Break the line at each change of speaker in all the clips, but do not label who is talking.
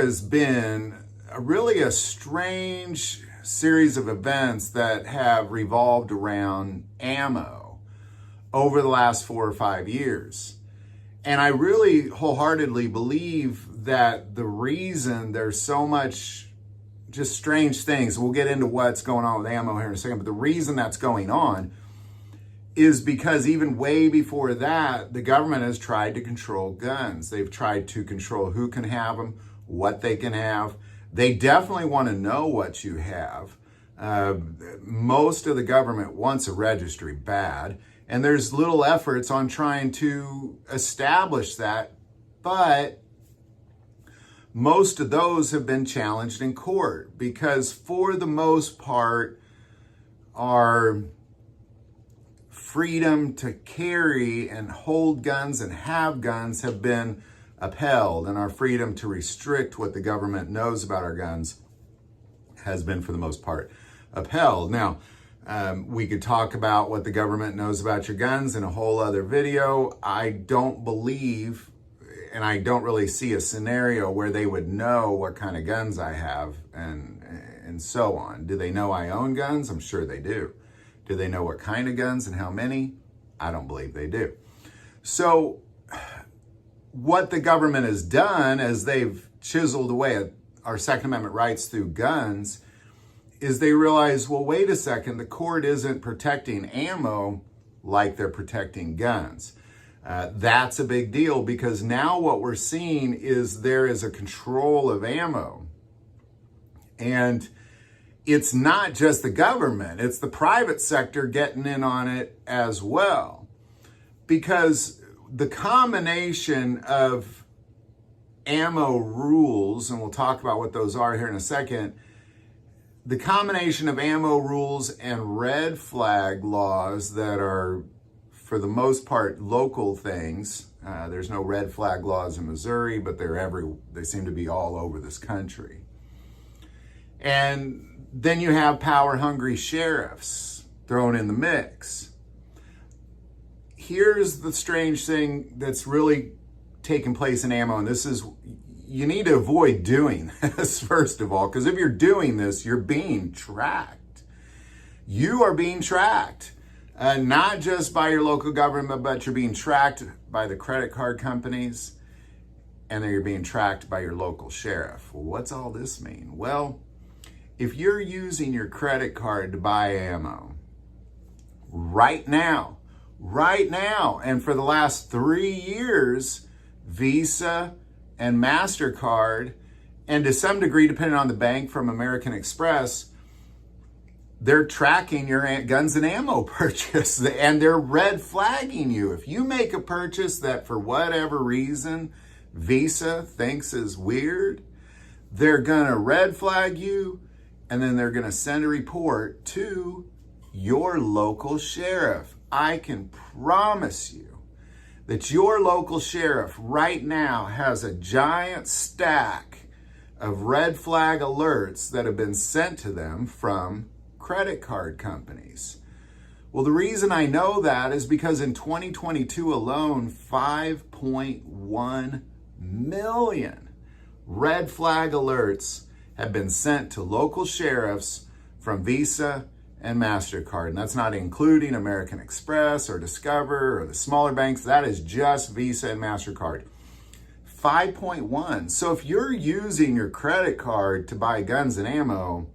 has been really a strange series of events that have revolved around ammo over the last 4 or 5 years. And I really wholeheartedly believe that the reason there's so much just strange things, we'll get into what's going on with ammo here in a second, but the reason that's going on is because even way before that, the government has tried to control guns. They've tried to control who can have them, what they can have. They definitely want to know what you have. Most of the government wants a registry bad, and there's little efforts on trying to establish that, but most of those have been challenged in court because for the most part, our freedom to carry and hold guns and have guns have been upheld, and our freedom to restrict what the government knows about our guns has been, for the most part, upheld. Now, we could talk about what the government knows about your guns in a whole other video. I don't believe, and I don't really see a scenario where they would know what kind of guns I have and so on. Do they know I own guns? I'm sure they do. Do they know what kind of guns and how many? I don't believe they do. So what the government has done as they've chiseled away at our Second Amendment rights through guns is they realize, well, wait a second, the court isn't protecting ammo like they're protecting guns. That's a big deal because now what we're seeing is there is a control of ammo. And it's not just the government, it's the private sector getting in on it as well. Because the combination of ammo rules, and we'll talk about what those are here in a second, the combination of ammo rules and red flag laws that are, for the most part, local things. There's no red flag laws in Missouri, but they seem to be all over this country. And then you have power-hungry sheriffs thrown in the mix. Here's the strange thing that's really taking place in ammo, and this is, you need to avoid doing this, first of all, because if you're doing this, you're being tracked. You are being tracked, not just by your local government, but you're being tracked by the credit card companies, and then you're being tracked by your local sheriff. Well, what's all this mean? Well, if you're using your credit card to buy ammo right now, and for the last 3 years, Visa and MasterCard, and to some degree, depending on the bank, from American Express, they're tracking your guns and ammo purchase, and they're red flagging you. If you make a purchase that for whatever reason Visa thinks is weird, they're gonna red flag you, and then they're gonna send a report to your local sheriff. I can promise you that your local sheriff right now has a giant stack of red flag alerts that have been sent to them from credit card companies. Well, the reason I know that is because in 2022 alone, 5.1 million red flag alerts have been sent to local sheriffs from Visa and MasterCard. And that's not including American Express or Discover or the smaller banks. That is just Visa and MasterCard. 5.1. So if you're using your credit card to buy guns and ammo,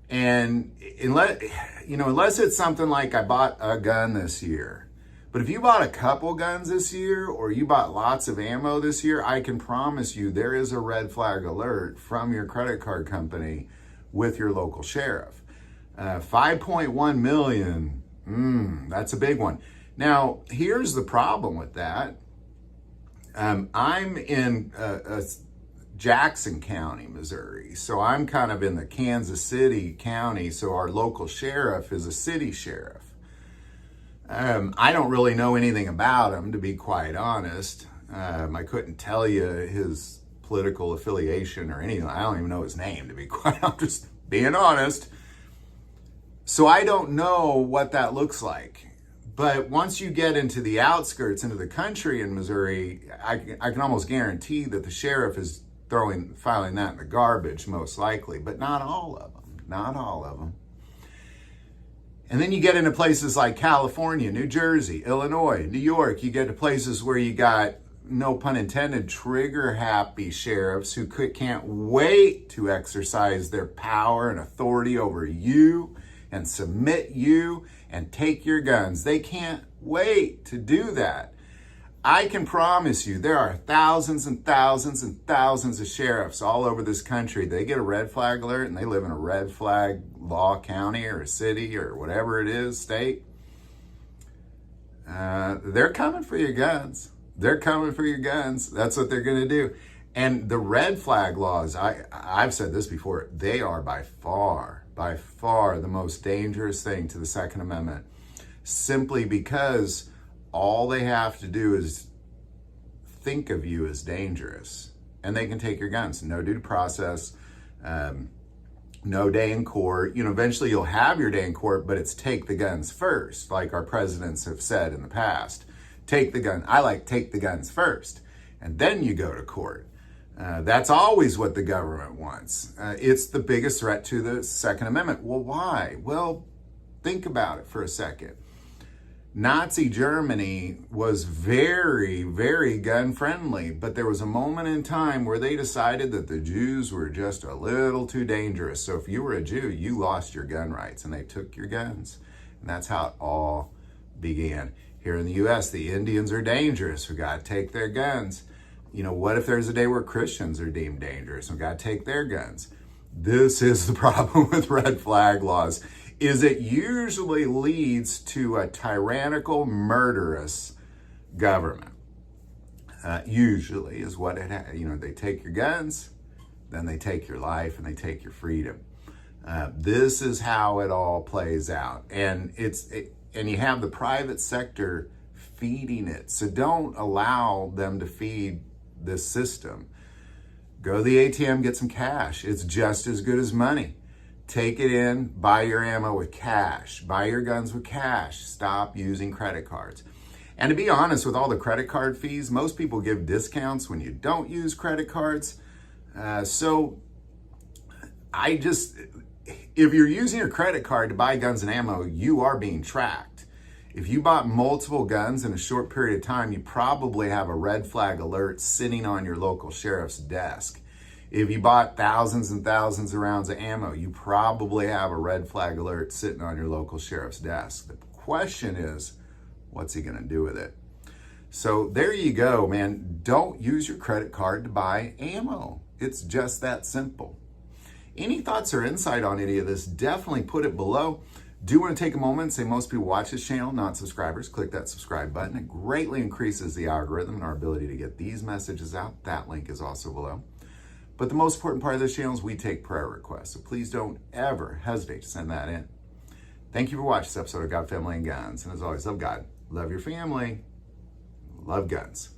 and unless it's something like I bought a gun this year, but if you bought a couple guns this year or you bought lots of ammo this year, I can promise you there is a red flag alert from your credit card company with your local sheriff. 5.1 million, that's a big one. Now, here's the problem with that. I'm in Jackson County, Missouri, so I'm kind of in the Kansas City County, so our local sheriff is a city sheriff. I don't really know anything about him, to be quite honest. I couldn't tell you his political affiliation or anything. I don't even know his name, to be quite honest. I'm just being honest. So I don't know what that looks like. But once you get into the outskirts, into the country in Missouri, I can almost guarantee that the sheriff is filing that in the garbage, most likely, but not all of them. Not all of them. And then you get into places like California, New Jersey, Illinois, New York. You get to places where you got, no pun intended, trigger-happy sheriffs who can't wait to exercise their power and authority over you and submit you and take your guns. They can't wait to do that. I can promise you there are thousands and thousands and thousands of sheriffs all over this country. They get a red flag alert and they live in a red flag law county or a city or whatever it is, state. They're coming for your guns. They're coming for your guns. That's what they're going to do. And the red flag laws, I've said this before, they are by far the most dangerous thing to the Second Amendment, simply because all they have to do is think of you as dangerous, and they can take your guns. No due process, no day in court. Eventually you'll have your day in court, but it's take the guns first, like our presidents have said in the past. Take the gun. I like take the guns first, and then you go to court. That's always what the government wants. It's the biggest threat to the Second Amendment. Well, why? Well, think about it for a second. Nazi Germany was very, very gun friendly, but there was a moment in time where they decided that the Jews were just a little too dangerous. So if you were a Jew, you lost your gun rights, and they took your guns. And that's how it all began. Here in the U.S., the Indians are dangerous. We got to take their guns. What if there's a day where Christians are deemed dangerous? We got to take their guns. This is the problem with red flag laws, is it usually leads to a tyrannical, murderous government. Usually is what they take your guns, then they take your life, and they take your freedom. This is how it all plays out. And and you have the private sector feeding it. So don't allow them to feed this system. Go to the ATM, get some cash. It's just as good as money. Take it in, buy your ammo with cash, buy your guns with cash. Stop using credit cards. And to be honest, with all the credit card fees, most people give discounts when you don't use credit cards. So if you're using your credit card to buy guns and ammo, you are being tracked. If you bought multiple guns in a short period of time, you probably have a red flag alert sitting on your local sheriff's desk. If you bought thousands and thousands of rounds of ammo, you probably have a red flag alert sitting on your local sheriff's desk. The question is, what's he going to do with it? So there you go, man. Don't use your credit card to buy ammo. It's just that simple. Any thoughts or insight on any of this, definitely put it below. Do want to take a moment and say most people watch this channel, not subscribers. Click that subscribe button. It greatly increases the algorithm and our ability to get these messages out. That link is also below. But the most important part of this channel is we take prayer requests. So please don't ever hesitate to send that in. Thank you for watching this episode of God, Family, and Guns. And as always, love God, love your family, love guns.